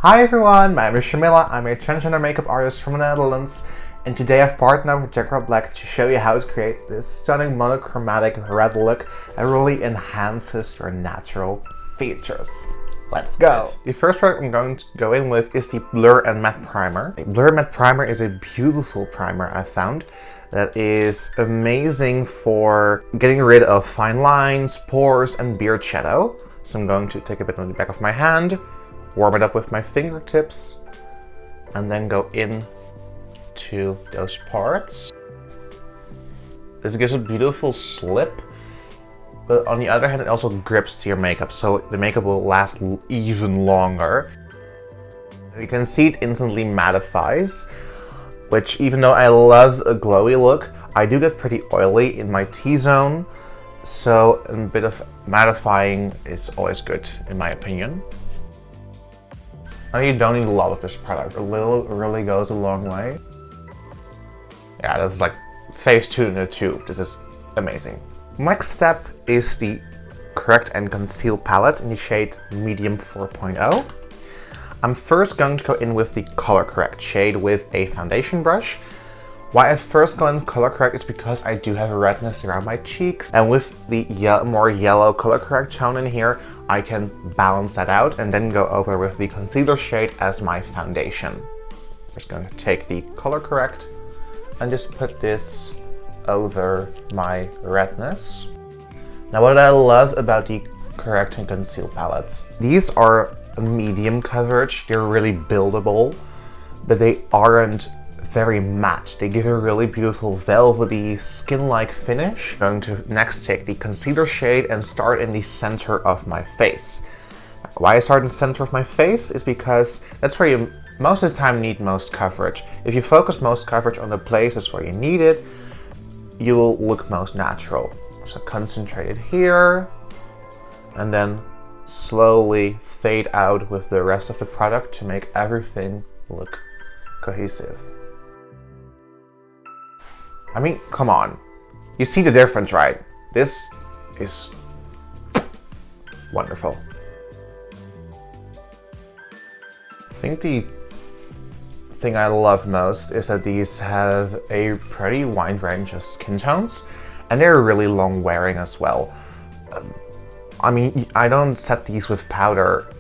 Hi everyone, my name is Shamila. I'm a transgender makeup artist from the Netherlands, and today I've partnered with Jecca Blac to show you how to create this stunning monochromatic red look that really enhances your natural features. Let's go! The first product I'm going to go in with is the Blur and Matte Primer. The Blur Matte Primer is a beautiful primer I found that is amazing for getting rid of fine lines, pores, and beard shadow. So I'm going to take a bit on the back of my hand, warm it up with my fingertips, and then go in to those parts. This gives a beautiful slip, but on the other hand it also grips to your makeup, so the makeup will last even longer. You can see it instantly mattifies, which even though I love a glowy look, I do get pretty oily in my T-zone, so a bit of mattifying is always good in my opinion. And you don't need a lot of this product. A little really goes a long way. Yeah, that's like phase 2 in a tube. This is amazing. Next step is the Correct and Conceal palette in the shade Medium 4.0. I'm first going to go in with the Color Correct shade with a foundation brush. Why I first go in Color Correct is because I do have a redness around my cheeks, and with the more yellow Color Correct tone in here, I can balance that out and then go over with the concealer shade as my foundation. I'm just going to take the Color Correct and just put this over my redness. Now what I love about the Correct and Conceal palettes, these are a medium coverage, they're really buildable, but they aren't very matte. They give a really beautiful velvety skin-like finish. I'm going to next take the concealer shade and start in the center of my face. Why I start in the center of my face is because that's where you most of the time need most coverage. If you focus most coverage on the places where you need it, you will look most natural. So concentrate it here and then slowly fade out with the rest of the product to make everything look cohesive. I mean, come on. You see the difference, right? This is wonderful. I think the thing I love most is that these have a pretty wide range of skin tones, and they're really long wearing as well. I mean, I don't set these with powder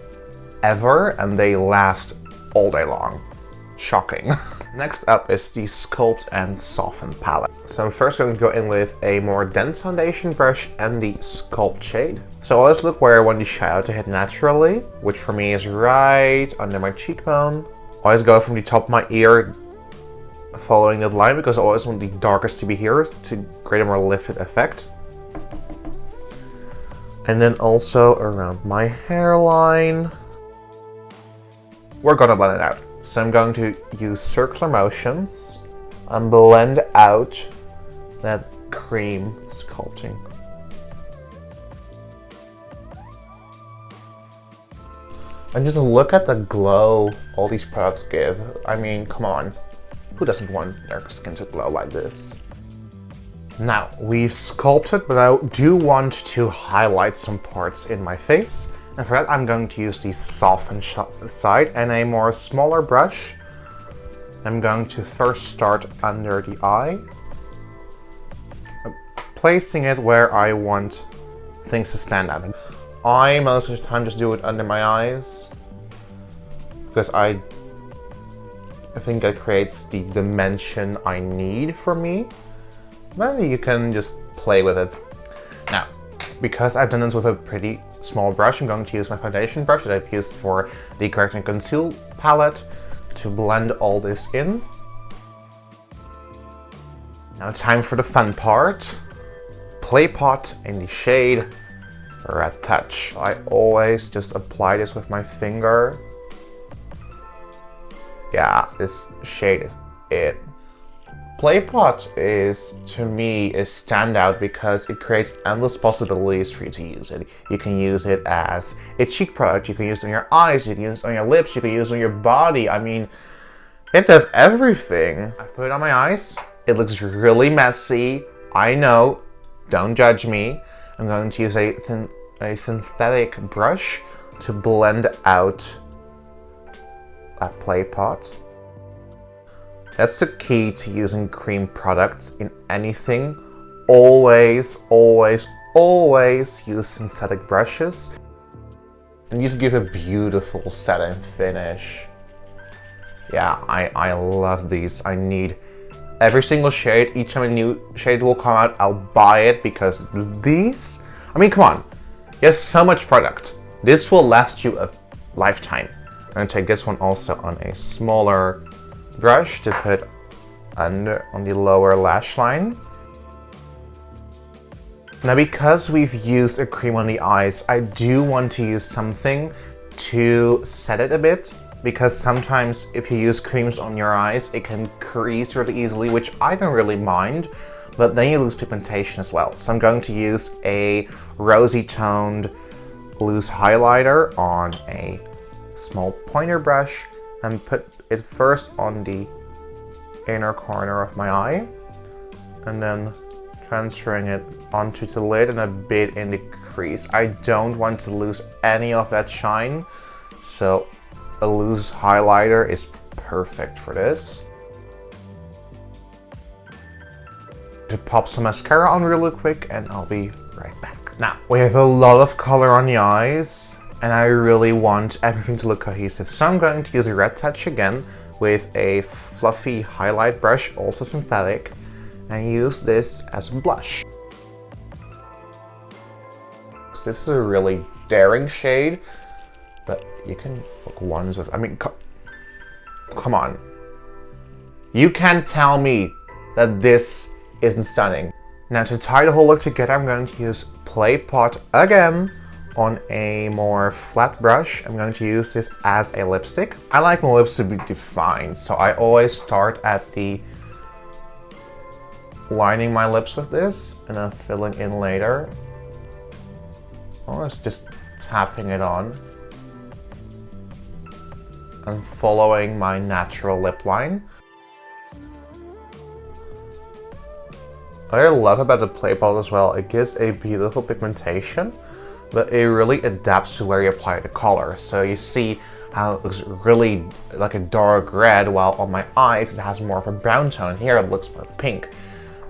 ever, and they last all day long. Shocking. Next up is the Sculpt and Soften palette. So I'm first going to go in with a more dense foundation brush and the Sculpt shade. So I always look where I want the shadow to hit naturally, which for me is right under my cheekbone. I always go from the top of my ear, following that line, because I always want the darkest to be here to create a more lifted effect. And then also around my hairline. We're gonna blend it out. So I'm going to use circular motions and blend out that cream sculpting. And just look at the glow all these products give. I mean, come on. Who doesn't want their skin to glow like this? Now, we've sculpted, but I do want to highlight some parts in my face. And for that, I'm going to use the Soften side and a more smaller brush. I'm going to first start under the eye, placing it where I want things to stand out. I most of the time just do it under my eyes because I think that creates the dimension I need for me. But you can just play with it. Now, because I've done this with a pretty small brush, I'm going to use my foundation brush that I've used for the Correct and Conceal palette to blend all this in. Now time for the fun part. Play Pot in the shade Red Touch. I always just apply this with my finger. Yeah, this shade is it. Play Pot is, to me, a standout because it creates endless possibilities for you to use it. You can use it as a cheek product, you can use it on your eyes, you can use it on your lips, you can use it on your body. I mean, it does everything. I put it on my eyes, it looks really messy. I know, don't judge me. I'm going to use a synthetic brush to blend out that play pot. That's the key to using cream products in anything. Always, always, always use synthetic brushes. And these give a beautiful satin finish. Yeah, I love these. I need every single shade. Each time a new shade will come out, I'll buy it because these, I mean, come on. There's so much product. This will last you a lifetime. I'm gonna take this one also on a smaller brush to put under on the lower lash line. Now, because we've used a cream on the eyes, I do want to use something to set it a bit, because sometimes if you use creams on your eyes, it can crease really easily, which I don't really mind, but then you lose pigmentation as well. So I'm going to use a rosy toned loose highlighter on a small pointer brush and put it first on the inner corner of my eye, and then transferring it onto the lid and a bit in the crease. I don't want to lose any of that shine, so a loose highlighter is perfect for this. To pop some mascara on really quick and I'll be right back. Now, we have a lot of color on the eyes and I really want everything to look cohesive. So I'm going to use a red touch again with a fluffy highlight brush, also synthetic, and use this as a blush. This is a really daring shade, but you can look ones with, I mean, come on. You can't tell me that this isn't stunning. Now, to tie the whole look together, I'm going to use Play Pot again on a more flat brush. I'm going to use this as a lipstick. I like my lips to be defined, so I always start at the lining my lips with this and then filling in later. Almost just tapping it on and following my natural lip line. What I love about the Play Pot as well, it gives a beautiful pigmentation, but it really adapts to where you apply the color. So you see how it looks really like a dark red, while on my eyes it has more of a brown tone. Here it looks more pink.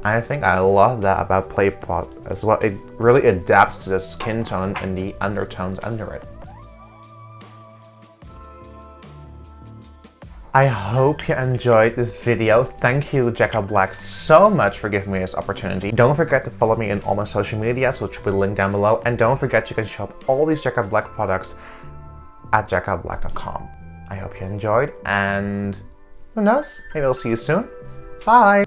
I think I love that about Play Pot as well. It really adapts to the skin tone and the undertones under it. I hope you enjoyed this video. Thank you, Jecca Blac, so much for giving me this opportunity. Don't forget to follow me on all my social medias, which will be linked down below. And don't forget you can shop all these Jecca Blac products at jeccablac.com. I hope you enjoyed, and who knows, maybe I'll see you soon. Bye!